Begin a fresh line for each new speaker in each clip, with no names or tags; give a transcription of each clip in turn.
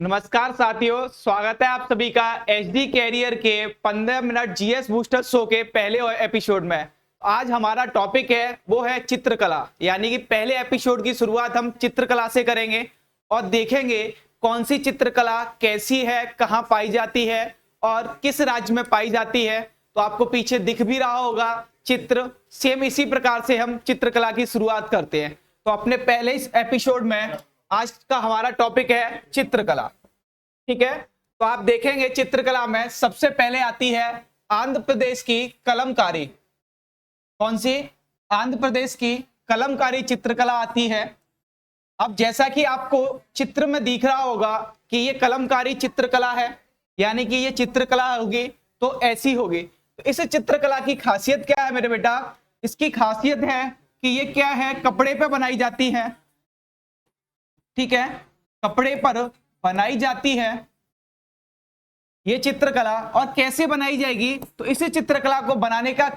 नमस्कार साथियों, स्वागत है आप सभी का एचडी कैरियर के 15 मिनट जीएस बूस्टर शो के पहले एपिसोड में। आज हमारा टॉपिक है वो है चित्रकला, यानी कि पहले एपिसोड की शुरुआत हम चित्रकला से करेंगे और देखेंगे कौन सी चित्रकला कैसी है, कहाँ पाई जाती है और किस राज्य में पाई जाती है। तो आपको पीछे दिख भी रहा होगा चित्र, सेम इसी प्रकार से हम चित्रकला की शुरुआत करते हैं। तो अपने पहले इस एपिसोड में आज का हमारा टॉपिक है चित्रकला। ठीक है, तो आप देखेंगे चित्रकला में सबसे पहले आती है आंध्र प्रदेश की कलमकारी। कौन सी? आंध्र प्रदेश की कलमकारी चित्रकला आती है। अब जैसा कि आपको चित्र में दिख रहा होगा कि ये कलमकारी चित्रकला है, यानी कि ये चित्रकला होगी तो ऐसी होगी। तो इस चित्रकला की खासियत क्या है मेरे बेटा? इसकी खासियत है कि ये क्या है, कपड़े पे बनाई जाती है। ठीक है, कपड़े पर बनाई जाती है ये चित्रकला। और कैसे बनाई जाएगी? तो इसी चित्रकला को बनाने का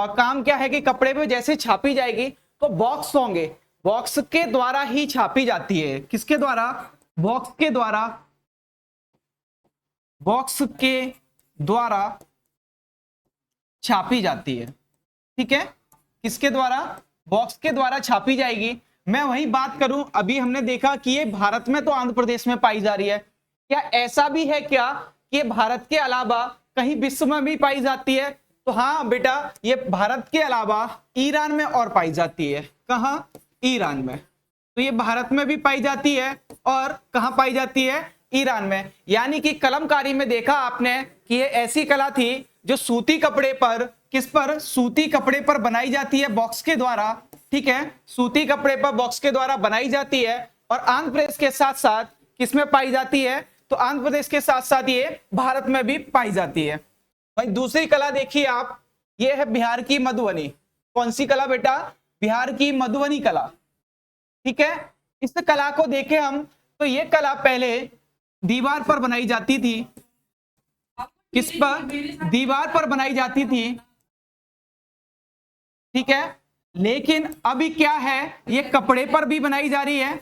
काम क्या है कि कपड़े पे जैसे छापी जाएगी तो बॉक्स होंगे, बॉक्स के द्वारा ही छापी जाती है। किसके द्वारा? बॉक्स के द्वारा। बॉक्स के द्वारा छापी जाती है। ठीक है, किसके द्वारा? बॉक्स के द्वारा छापी जाएगी। मैं वही बात करूं, अभी हमने देखा कि ये भारत में तो आंध्र प्रदेश में पाई जा रही है। क्या ऐसा भी है क्या कि ये भारत के अलावा कहीं विश्व में भी पाई जाती है? तो हाँ बेटा, ये भारत के अलावा ईरान में और पाई जाती है। कहां? ईरान में। तो ये भारत में भी पाई जाती है और कहां पाई जाती है? ईरान में। यानी कि कलमकारी में देखा आपने कि ये ऐसी कला थी जो सूती कपड़े पर, किस पर? सूती कपड़े पर बनाई जाती है बॉक्स के द्वारा। ठीक है, सूती कपड़े पर बॉक्स के द्वारा बनाई जाती है और आंध्र प्रदेश के साथ साथ किसमें पाई जाती है? तो आंध्र प्रदेश के साथ साथ ये भारत में भी पाई जाती है। भाई दूसरी कला देखिए आप, ये है बिहार की मधुबनी। कौन सी कला बेटा? बिहार की मधुबनी कला। ठीक है, इस कला को देखें हम तो ये कला पहले दीवार पर बनाई जाती थी। किस पर? दीवार पर बनाई जाती थी। ठीक है, लेकिन अभी क्या है, ये कपड़े पर भी बनाई जा रही है।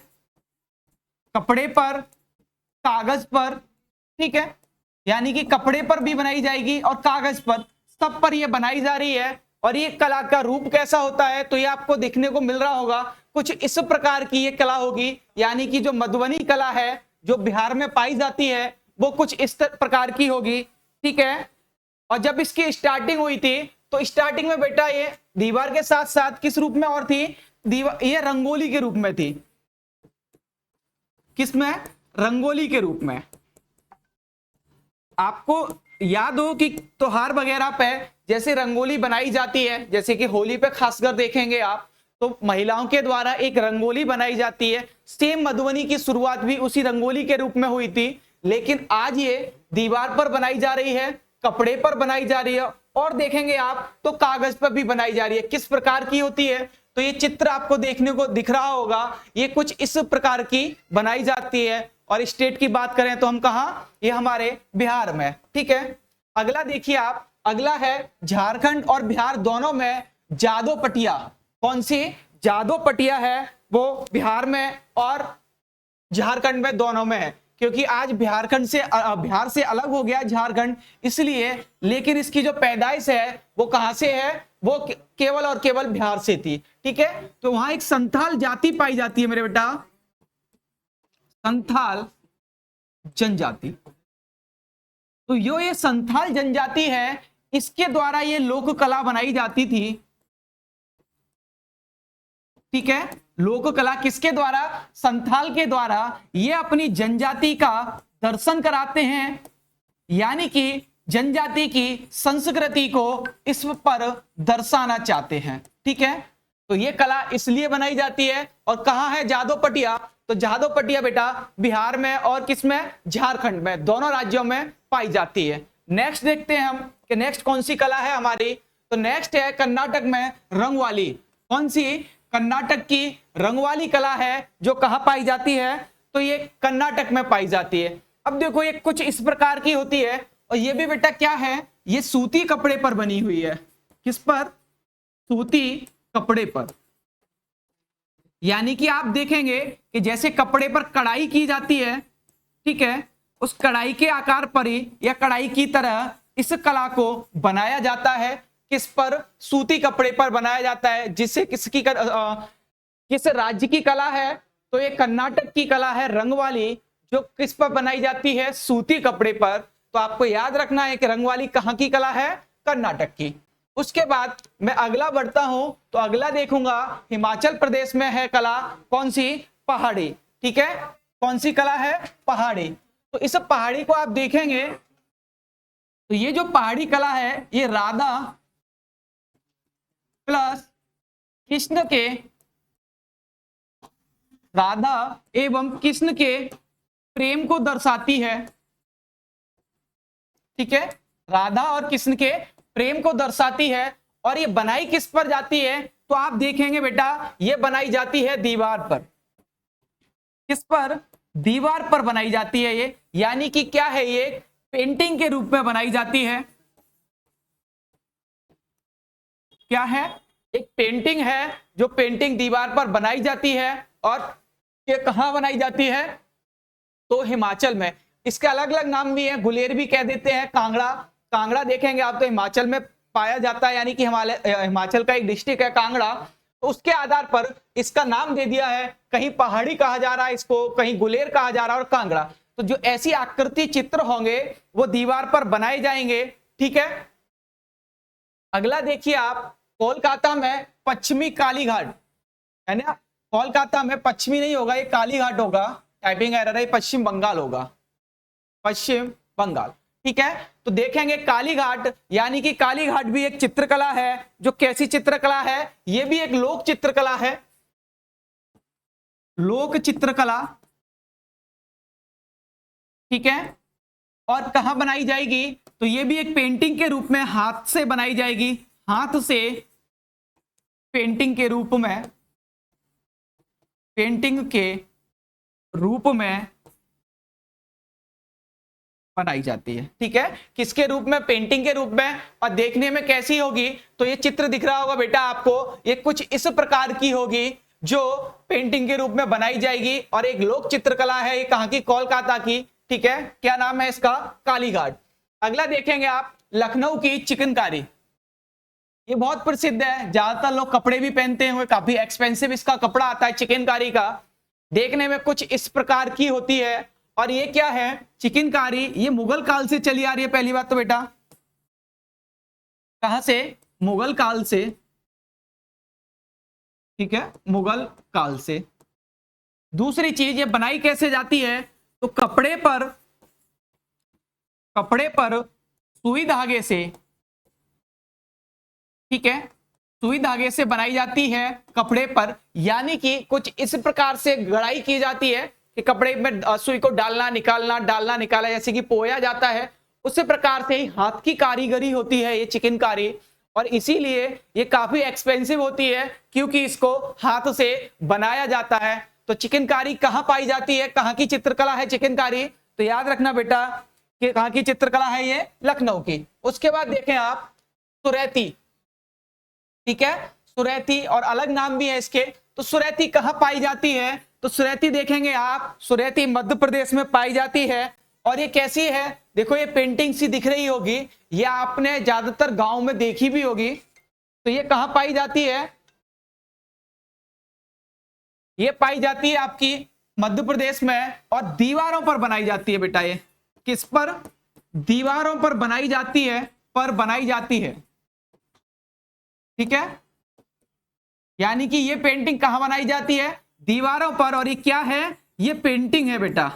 कपड़े पर, कागज पर। ठीक है, यानी कि कपड़े पर भी बनाई जाएगी और कागज पर, सब पर ये बनाई जा रही है। और ये कला का रूप कैसा होता है? तो ये आपको देखने को मिल रहा होगा, कुछ इस प्रकार की ये कला होगी। यानी कि जो मधुबनी कला है जो बिहार में पाई जाती है वो कुछ इस प्रकार की होगी। ठीक है, और जब इसकी स्टार्टिंग हुई थी तो स्टार्टिंग में बेटा ये दीवार के साथ साथ किस रूप में और थी? दीवार, ये रंगोली के रूप में थी। किसमें? रंगोली के रूप में। आपको याद हो कि त्योहार वगैरह पे जैसे रंगोली बनाई जाती है, जैसे कि होली पे खासकर देखेंगे आप तो महिलाओं के द्वारा एक रंगोली बनाई जाती है। सेम मधुबनी की शुरुआत भी उसी रंगोली के रूप में हुई थी, लेकिन आज ये दीवार पर बनाई जा रही है, कपड़े पर बनाई जा रही है और देखेंगे आप तो कागज पर भी बनाई जा रही है। किस प्रकार की होती है? तो ये चित्र आपको देखने को दिख रहा होगा, ये कुछ इस प्रकार की बनाई जाती है। और स्टेट की बात करें तो हम कहां? ये हमारे बिहार में। ठीक है, अगला देखिए आप, अगला है झारखंड और बिहार दोनों में जादो पटिया। कौन सी? जादो पटिया है वो बिहार में और झारखंड में, दोनों में है। क्योंकि आज बिहार से अलग हो गया झारखंड, इसलिए। लेकिन इसकी जो पैदाइश है वो कहां से है? वो केवल और केवल बिहार से थी। ठीक है, तो वहां एक संथाल जाति पाई जाती है मेरे बेटा, संथाल जनजाति। तो ये संथाल जनजाति है, इसके द्वारा ये लोक कला बनाई जाती थी। ठीक है, लोक कला किसके द्वारा? संथाल के द्वारा। ये अपनी जनजाति का दर्शन कराते हैं, यानी कि जनजाति की संस्कृति को इस पर दर्शाना चाहते हैं। ठीक है, तो ये कला इसलिए बनाई जाती है। और कहां है जादो पटिया? तो जादो पटिया बेटा बिहार में और किसमें? झारखंड में, दोनों राज्यों में पाई जाती है। नेक्स्ट देखते हैं हम कि नेक्स्ट कौन सी कला है हमारी। तो नेक्स्ट है कर्नाटक में रंगवाली। कौन सी? कर्नाटक की रंगवाली कला है जो कहां पाई जाती है? तो ये कर्नाटक में पाई जाती है। अब देखो ये कुछ इस प्रकार की होती है और ये भी बेटा क्या है? ये सूती कपड़े पर बनी हुई है। किस पर? सूती कपड़े पर। यानी कि आप देखेंगे कि जैसे कपड़े पर कढ़ाई की जाती है, ठीक है, उस कढ़ाई के आकार पर ही या कढ़ाई की तरह इस कला को बनाया जाता है। किस पर? सूती कपड़े पर बनाया जाता है। जिससे किस राज्य की कला है? तो ये कर्नाटक की कला है, रंग वाली, जो किस पर बनाई जाती है? सूती कपड़े पर। तो आपको याद रखना है कि रंग वाली कहां की कला है? कर्नाटक की। उसके बाद मैं अगला बढ़ता हूं, तो अगला देखूंगा हिमाचल प्रदेश में है कला कौन सी? पहाड़ी। ठीक है, कौन सी कला है? पहाड़ी। तो इस पहाड़ी को आप देखेंगे तो ये जो पहाड़ी कला है ये राधा प्लस कृष्ण के, राधा एवं कृष्ण के प्रेम को दर्शाती है। ठीक है, राधा और कृष्ण के प्रेम को दर्शाती है। और ये बनाई किस पर जाती है? तो आप देखेंगे बेटा ये बनाई जाती है दीवार पर। किस पर? दीवार पर बनाई जाती है ये, यानी कि क्या है, ये पेंटिंग के रूप में बनाई जाती है। क्या है? एक पेंटिंग है, जो पेंटिंग दीवार पर बनाई जाती है। और ये कहां बनाई जाती है? तो हिमाचल में। इसके अलग अलग नाम भी हैं, गुलेर भी कह देते हैं, कांगड़ा। कांगड़ा देखेंगे आप तो हिमाचल में पाया जाता है, यानी कि हिमाचल का एक डिस्ट्रिक्ट है कांगड़ा। तो उसके आधार पर इसका नाम दे दिया है, कहीं पहाड़ी कहा जा रहा है इसको, कहीं गुलेर कहा जा रहा है, और कांगड़ा। तो जो ऐसी आकृति चित्र होंगे वो दीवार पर बनाए जाएंगे। ठीक है, अगला देखिए आप, कोलकाता में पश्चिमी काली घाट है ना। कोलकाता में पश्चिमी नहीं होगा, ये काली घाट होगा, टाइपिंग एरर है, पश्चिम बंगाल होगा, पश्चिम बंगाल। ठीक है, तो देखेंगे काली घाट, यानी कि काली घाट भी एक चित्रकला है। जो कैसी चित्रकला है? ये भी एक लोक चित्रकला है, लोक चित्रकला। ठीक है, और कहां बनाई जाएगी? तो ये भी एक पेंटिंग के रूप में हाथ से बनाई जाएगी, हाथ से पेंटिंग के रूप में, पेंटिंग के रूप में बनाई जाती है। ठीक है, किसके रूप में? पेंटिंग के रूप में। और देखने में कैसी होगी? तो ये चित्र दिख रहा होगा बेटा आपको, ये कुछ इस प्रकार की होगी जो पेंटिंग के रूप में बनाई जाएगी। और एक लोक चित्रकला है, ये कहां की? कोलकाता की। ठीक है, क्या नाम है इसका? काली घाट। अगला देखेंगे आप, लखनऊ की चिकनकारी। ये बहुत प्रसिद्ध है, ज्यादातर लोग कपड़े भी पहनते हैं, काफी एक्सपेंसिव इसका कपड़ा आता है चिकनकारी का। देखने में कुछ इस प्रकार की होती है। और ये क्या है? चिकनकारी। ये मुगल काल से चली आ रही है, पहली बात तो बेटा। कहां से? मुगल काल से। ठीक है, मुगल काल से। दूसरी चीज, ये बनाई कैसे जाती है? तो कपड़े पर सुई धागे से, ठीक है, सुई धागे से बनाई जाती है कपड़े पर। यानी कि कुछ इस प्रकार से गढ़ाई की जाती है कि कपड़े में सुई को डालना निकालना, डालना निकाला, जैसे कि पोया जाता है, उसी प्रकार से ही हाथ की कारीगरी होती है ये चिकनकारी। और इसीलिए ये काफी एक्सपेंसिव होती है, क्योंकि इसको हाथ से बनाया जाता है। तो चिकनकारी कहां पाई जाती है? कहां की चित्रकला है चिकनकारी? तो याद रखना बेटा कि कहां की चित्रकला है ये? लखनऊ की। उसके बाद देखें आप, सुरैती। ठीक है, सुरैती, और अलग नाम भी है इसके। तो सुरैती कहां पाई जाती है? तो सुरैती देखेंगे आप, सुरैती मध्य प्रदेश में पाई जाती है। और ये कैसी है? देखो ये पेंटिंग सी दिख रही होगी, ये आपने ज्यादातर गांव में देखी भी होगी। तो ये कहां पाई जाती है? ये पाई जाती है आपकी मध्य प्रदेश में, और दीवारों पर बनाई जाती है बेटा। ये किस पर? दीवारों पर बनाई जाती है, पर बनाई जाती है। ठीक है, यानी कि ये पेंटिंग कहां बनाई जाती है? दीवारों पर। और ये क्या है? ये पेंटिंग है बेटा।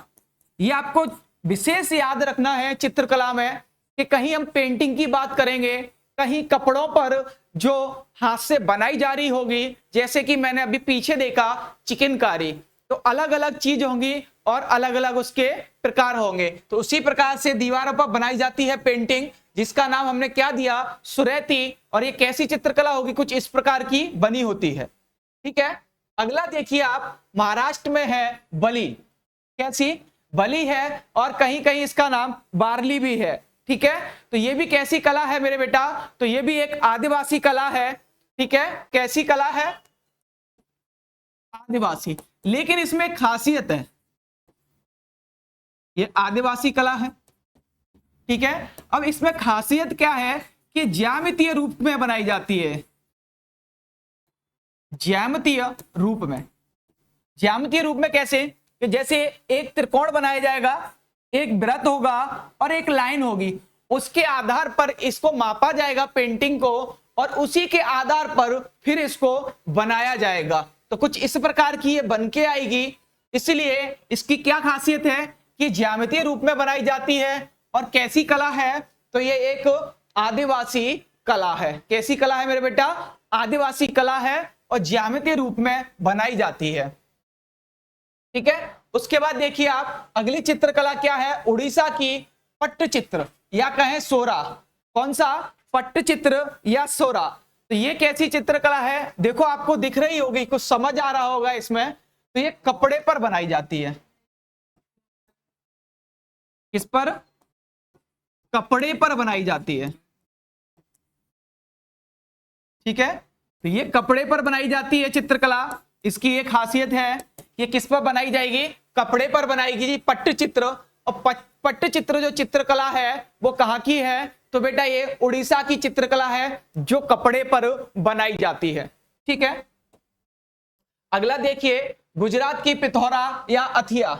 ये आपको विशेष याद रखना है चित्रकला में, कि कहीं हम पेंटिंग की बात करेंगे, कहीं कपड़ों पर जो हाथ से बनाई जा रही होगी, जैसे कि मैंने अभी पीछे देखा चिकनकारी, तो अलग अलग चीज होंगी और अलग अलग उसके प्रकार होंगे। तो उसी प्रकार से दीवारों पर बनाई जाती है पेंटिंग, जिसका नाम हमने क्या दिया? सुरैती। और ये कैसी चित्रकला होगी? कुछ इस प्रकार की बनी होती है। ठीक है, अगला देखिए आप, महाराष्ट्र में है बली। कैसी? बली है, और कहीं कहीं इसका नाम बार्ली भी है। ठीक है, तो ये भी कैसी कला है मेरे बेटा? तो ये भी एक आदिवासी कला है। ठीक है, कैसी कला है? आदिवासी। लेकिन इसमें खासियत है, ये आदिवासी कला है। ठीक है, अब इसमें खासियत क्या है कि ज्यामितीय रूप में बनाई जाती है। ज्यामितीय रूप में, ज्यामितीय रूप में कैसे कि जैसे एक त्रिकोण बनाया जाएगा, एक वृत्त होगा और एक लाइन होगी, उसके आधार पर इसको मापा जाएगा पेंटिंग को, और उसी के आधार पर फिर इसको बनाया जाएगा। तो कुछ इस प्रकार की ये बन के आएगी। इसलिए इसकी क्या खासियत है कि ज्यामितीय रूप में बनाई जाती है। और कैसी कला है, तो ये एक आदिवासी कला है। कैसी कला है मेरे बेटा? आदिवासी कला है और ज्यामितीय रूप में बनाई जाती है। ठीक है, उसके बाद देखिए आप अगली चित्रकला क्या है, उड़ीसा की पट्टचित्र या कहें सोरा। कौन सा? पट्टचित्र या सोरा। तो ये कैसी चित्रकला है? देखो आपको दिख रही होगी, कुछ समझ आ रहा होगा इसमें। तो ये कपड़े पर बनाई जाती है। किस पर? कपड़े पर बनाई जाती है। ठीक है, तो ये कपड़े पर बनाई जाती है चित्रकला। इसकी एक खासियत है, ये किस पर बनाई जाएगी? कपड़े पर बनाएगी जी, पट्टचित्र। और पट्टचित्र जो चित्रकला है वो कहाँ की है? तो बेटा ये उड़ीसा की चित्रकला है जो कपड़े पर बनाई जाती है। ठीक है, अगला देखिए गुजरात की पिथौरा या अथिया।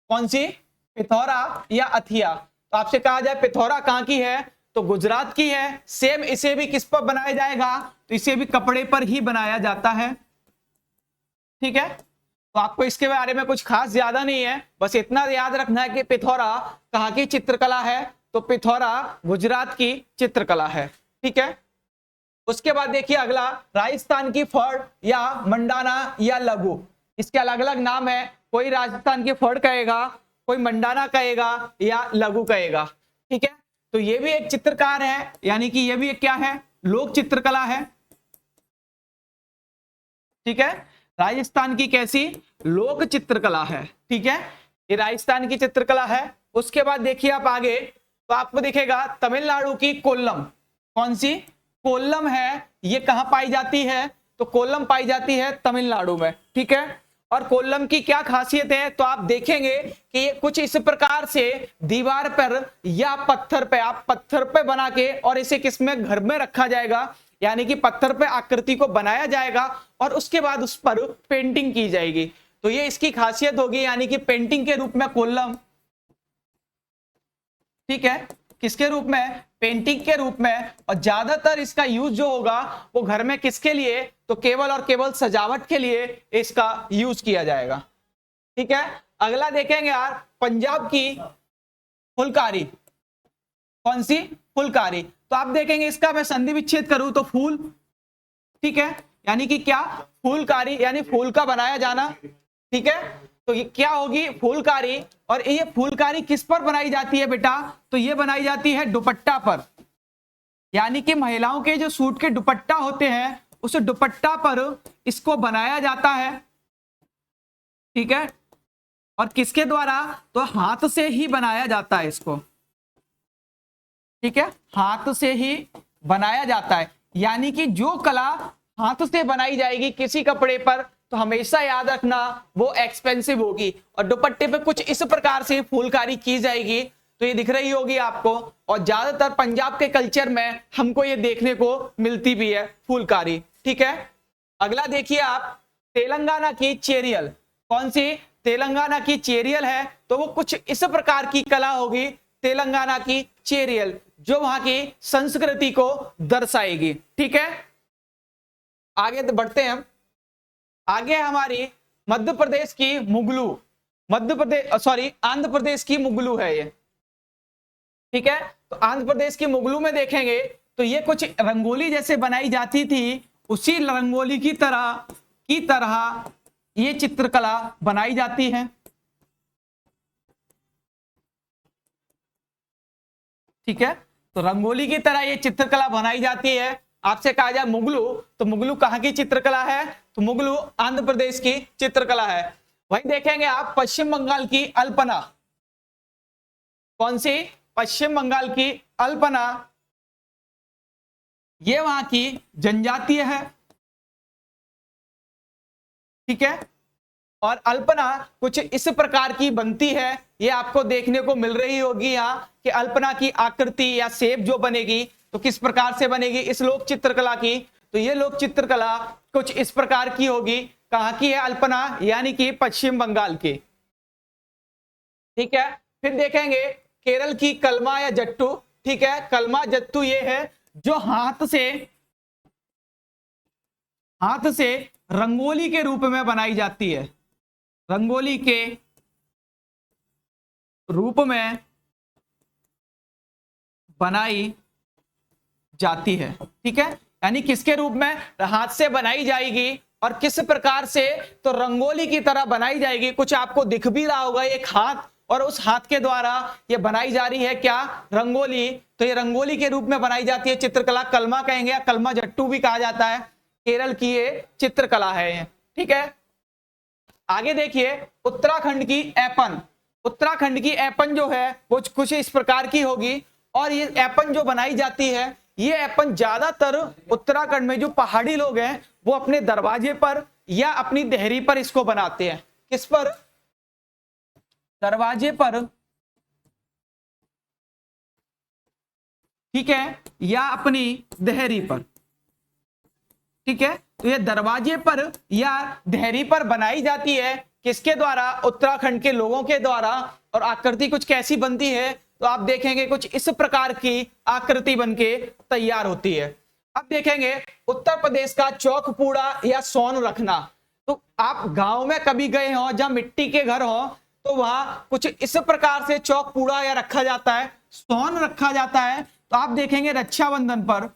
कौन सी? पिथौरा या अथिया। तो आपसे कहा जाए पिथौरा कहाँ की है, तो गुजरात की है। सेम इसे भी किस पर बनाया जाएगा? तो इसे भी कपड़े पर ही बनाया जाता है। ठीक है, तो आपको इसके बारे में कुछ खास ज्यादा नहीं है, बस इतना याद रखना है कि पिथौरा कहाँ की चित्रकला है, तो पिथौरा गुजरात की चित्रकला है। ठीक है, उसके बाद देखिए अगला राजस्थान की फड़ या मंडाना या लघु। इसके अलग अलग नाम है, कोई राजस्थान की फड़ कहेगा, कोई मंडाना कहेगा या लघु कहेगा। ठीक है, तो ये भी एक चित्रकार है, यानी कि ये भी एक क्या है? लोक चित्रकला है। ठीक है, राजस्थान की कैसी? लोक चित्रकला है। ठीक है, ये राजस्थान की चित्रकला है। उसके बाद देखिए आप आगे, तो आपको दिखेगा तमिलनाडु की कोल्लम। कौन सी? कोल्लम है। ये कहां पाई जाती है? तो कोल्लम पाई जाती है तमिलनाडु में। ठीक है, और कोल्लम की क्या खासियत है, तो आप देखेंगे कि ये कुछ इस प्रकार से दीवार पर या पत्थर पे, आप पत्थर पे बना के और इसे किसमें? घर में रखा जाएगा, यानी कि पत्थर पे आकृति को बनाया जाएगा और उसके बाद उस पर पेंटिंग की जाएगी। तो ये इसकी खासियत होगी, यानी कि पेंटिंग के रूप में कोल्लम। ठीक है, किसके रूप में? पेंटिंग के रूप में। और ज्यादातर इसका यूज जो होगा वो घर में किसके लिए? तो केवल और केवल सजावट के लिए इसका यूज किया जाएगा। ठीक है, अगला देखेंगे यार पंजाब की फुलकारी। कौन सी? फुलकारी। तो आप देखेंगे इसका मैं संधि विच्छेद करूं तो फूल। ठीक है, यानी कि क्या? फूलकारी, यानी फूल का बनाया जाना। ठीक है, तो ये क्या होगी? फूलकारी। और ये फूलकारी किस पर बनाई जाती है बेटा? तो ये बनाई जाती है दुपट्टा पर, यानी कि महिलाओं के जो सूट के दुपट्टा होते हैं उस दुपट्टा पर इसको बनाया जाता है। ठीक है, और किसके द्वारा? तो हाथ से ही बनाया जाता है इसको। ठीक है, हाथ से ही बनाया जाता है, यानी कि जो कला हाथ से बनाई जाएगी किसी कपड़े पर, तो हमेशा याद रखना वो एक्सपेंसिव होगी। और दुपट्टे पे कुछ इस प्रकार से फूलकारी की जाएगी, तो ये दिख रही होगी आपको। और ज्यादातर पंजाब के कल्चर में हमको ये देखने को मिलती भी है फूलकारी। ठीक है, अगला देखिए आप तेलंगाना की चेरियल। कौन सी? तेलंगाना की चेरियल है, तो वो कुछ इस प्रकार की कला होगी तेलंगाना की चेरियल, जो वहां की संस्कृति को दर्शाएगी। ठीक है, आगे बढ़ते हैं हम। आगे हमारी मध्य प्रदेश की मुगलू, मध्य प्रदेश सॉरी आंध्र प्रदेश की मुगलू है ये। ठीक है, तो आंध्र प्रदेश की मुगलू में देखेंगे तो ये कुछ रंगोली जैसे बनाई जाती थी, उसी रंगोली की तरह ये चित्रकला बनाई जाती है। ठीक है, तो रंगोली की तरह ये चित्रकला बनाई जाती है। आपसे कहा जाए मुगलू, तो मुगलू कहां की चित्रकला है? तो मुगलू आंध्र प्रदेश की चित्रकला है। वहीं देखेंगे आप पश्चिम बंगाल की अल्पना। कौन सी? पश्चिम बंगाल की अल्पना, ये वहां की जनजातीय है। ठीक है, और अल्पना कुछ इस प्रकार की बनती है। ये आपको देखने को मिल रही होगी यहाँ कि अल्पना की आकृति या शेप जो बनेगी तो किस प्रकार से बनेगी इस लोक चित्रकला की। तो ये लोक चित्रकला कुछ इस प्रकार की होगी। कहाँ की है अल्पना, यानी कि पश्चिम बंगाल की। ठीक है, फिर देखेंगे केरल की कलमा या जट्टू। ठीक है, कलमा जट्टू ये है जो हाथ से रंगोली के रूप में बनाई जाती है, रंगोली के रूप में बनाई जाती है। ठीक है, यानी किसके रूप में, हाथ से बनाई जाएगी और किस प्रकार से, तो रंगोली की तरह बनाई जाएगी। कुछ आपको दिख भी रहा होगा एक हाथ, और उस हाथ के द्वारा ये बनाई जा रही है क्या, रंगोली। तो ये रंगोली के रूप में बनाई जाती है चित्रकला, कलमा कहेंगे या कलमा जट्टू भी कहा जाता है। केरल की ये चित्रकला है। ठीक है, आगे देखिए उत्तराखंड की ऐपन। उत्तराखंड की ऐपन जो है वो कुछ इस प्रकार की होगी। और ये ऐपन जो बनाई जाती है, ये ऐपन ज्यादातर उत्तराखंड में जो पहाड़ी लोग हैं वो अपने दरवाजे पर या अपनी देहरी पर इसको बनाते हैं। किस पर, दरवाजे पर, ठीक है, या अपनी देहरी पर। ठीक है, तो ये दरवाजे पर या देहरी पर बनाई जाती है किसके द्वारा, उत्तराखंड के लोगों के द्वारा। और आकृति कुछ कैसी बनती है, तो आप देखेंगे कुछ इस प्रकार की आकृति बनके तैयार होती है। अब देखेंगे उत्तर प्रदेश का चौकपूड़ा या सोन रखना। तो आप गांव में कभी गए हो जहां मिट्टी के घर हो, तो वहां कुछ इस प्रकार से चौकपूड़ा या रखा जाता है, सोन रखा जाता है। तो आप देखेंगे रक्षाबंधन पर,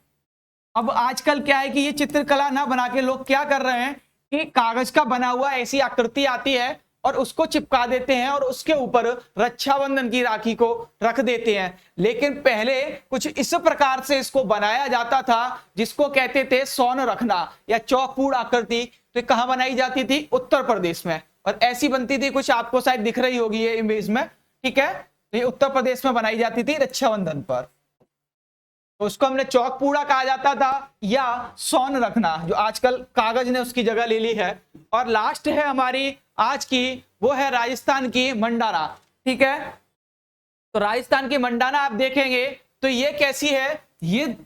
अब आजकल क्या है कि ये चित्रकला ना बना के लोग क्या कर रहे हैं कि कागज का बना हुआ ऐसी आकृति आती है और उसको चिपका देते हैं और उसके ऊपर रक्षाबंधन की राखी को रख देते हैं। लेकिन पहले कुछ इस प्रकार से इसको बनाया जाता था जिसको कहते थे सोन रखना या चौकपूड़ आकृति। तो कहाँ बनाई जाती थी, उत्तर प्रदेश में, और ऐसी बनती थी, कुछ आपको शायद दिख रही होगी ये इमेज में। ठीक है, तो ये उत्तर प्रदेश में बनाई जाती थी रक्षाबंधन पर। तो उसको हमने चौकपूड़ा कहा जाता था या सोन रखना, जो आजकल कागज ने उसकी जगह ले ली है। और लास्ट है हमारी आज की, वो है राजस्थान की मंडाना। ठीक है, तो राजस्थान की मंडाना आप देखेंगे तो ये कैसी है, ये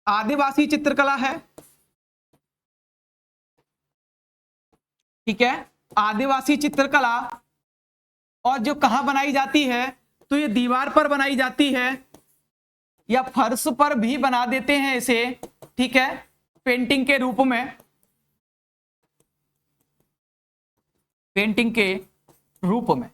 आदिवासी चित्रकला है। ठीक है, आदिवासी चित्रकला, और जो कहां बनाई जाती है, तो ये दीवार पर बनाई जाती है या फर्श पर भी बना देते हैं इसे। ठीक है, पेंटिंग के रूप में, पेंटिंग के रूप में।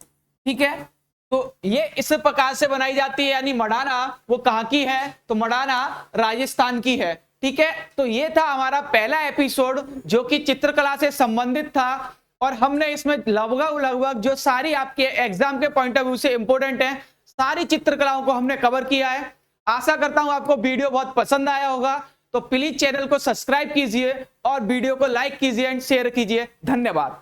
ठीक है, तो ये इस प्रकार से बनाई जाती है। यानी मडाना वो कहाँ की है, तो मडाना राजस्थान की है। ठीक है, तो ये था हमारा पहला एपिसोड जो कि चित्रकला से संबंधित था, और हमने इसमें लगभग जो सारी आपके एग्जाम के पॉइंट ऑफ व्यू से इंपॉर्टेंट है सारी चित्रकलाओं को हमने कवर किया है। आशा करता हूं आपको वीडियो बहुत पसंद आया होगा। तो प्लीज चैनल को सब्सक्राइब कीजिए और वीडियो को लाइक कीजिए एंड शेयर कीजिए। धन्यवाद।